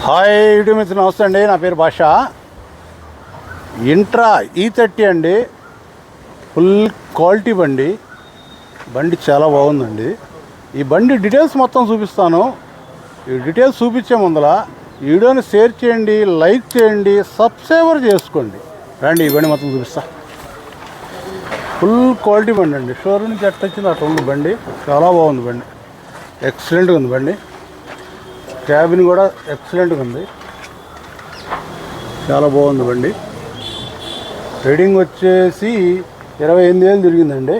Hi YouTube మిత్రులు, నమస్తే అండి. నా పేరు భాష. ఇంట్రా E30 అండి, ఫుల్ క్వాలిటీ బండి. బండి చాలా బాగుందండి. ఈ బండి డీటెయిల్స్ మొత్తం చూపిస్తాను. ఈ డీటెయిల్స్ చూపించే ముందర వీడియోని షేర్ చేయండి, లైక్ చేయండి, సబ్స్క్రైబర్ చేసుకోండి. రండి, ఈ బండి మొత్తం చూపిస్తా. ఫుల్ క్వాలిటీ బండి అండి. షోరూమ్ నుంచి ఎట్ట వచ్చింది అట్లా ఉంది బండి. చాలా బాగుంది బండి, ఎక్సలెంట్గా ఉంది బండి. క్యాబిన్ కూడా ఎక్సలెంట్గా ఉంది, చాలా బాగుంది బండి. రీడింగ్ వచ్చేసి 28,000 తిరిగిందండి.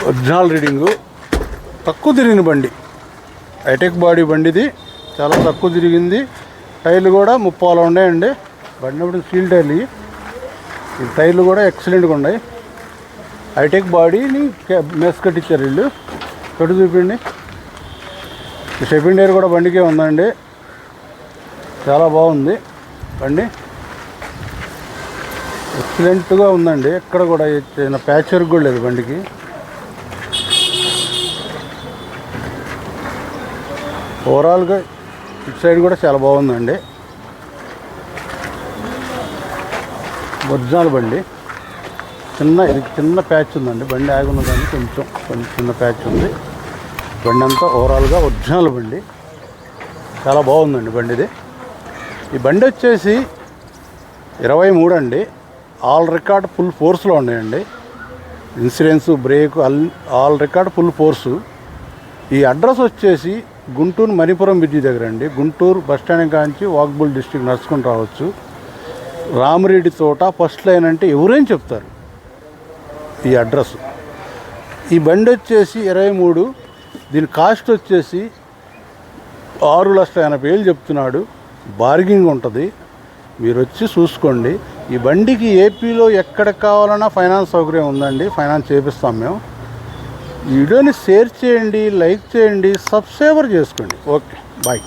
Original reading. తక్కువ తిరిగిన బండి, హైటెక్ బాడీ బండిది. చాలా తక్కువ తిరిగింది. టైర్లు కూడా 30 ఉన్నాయండి. బండి అప్పుడు స్టీల్ టైర్లు. ఈ టైర్లు కూడా ఎక్సలెంట్గా ఉన్నాయి. హైటెక్ బాడీని మెస్ కట్టించారు వీళ్ళు. కట్టు చూపించండి. సెకండ్ ఇయర్ కూడా బండికే ఉందండి. చాలా బాగుంది బండి, ఎక్సలెంట్గా ఉందండి. ఎక్కడ కూడా చిన్న ప్యాచ్ వర్క్ కూడా లేదు బండికి. ఓవరాల్గా ఇటు సైడ్ కూడా చాలా బాగుందండి. ఒరిజినల్ బండి. చిన్న ప్యాచ్ ఉందండి. బండి ఆగి ఉన్నదాన్ని కొంచెం చిన్న ప్యాచ్ ఉంది. బండి అంతా ఓవరాల్గా ఒరిజినల్ బండి. చాలా బాగుందండి బండిది. ఈ బండి వచ్చేసి 23 అండి. ఆల్ రికార్డ్ ఫుల్ ఫోర్స్లో ఉన్నాయండి. Insurance, break, all record full force. ఈ అడ్రస్ వచ్చేసి గుంటూరు మణిపురం బ్రిడ్జి దగ్గర అండి. గుంటూరు బస్టాండ్ కాంచి వాక్బుల్ డిస్ట్రిక్ట్ నడుచుకుని రావచ్చు. రామిరెడ్డి తోట ఫస్ట్ లైన్ అంటే ఎవరైనా చెప్తారు ఈ అడ్రస్. ఈ బండి వచ్చేసి 23. దీని కాస్ట్ వచ్చేసి 6,80,000 చెప్తున్నాడు. బార్గింగ్ ఉంటుంది, మీరు వచ్చి చూసుకోండి. ఈ బండికి ఏపీలో ఎక్కడ కావాలన్నా ఫైనాన్స్ సౌకర్యం ఉందండి. ఫైనాన్స్ చేపిస్తాం మేము. ఈ వీడియోని షేర్ చేయండి, లైక్ చేయండి, సబ్స్క్రైబర్ చేసుకోండి. Okay, bye.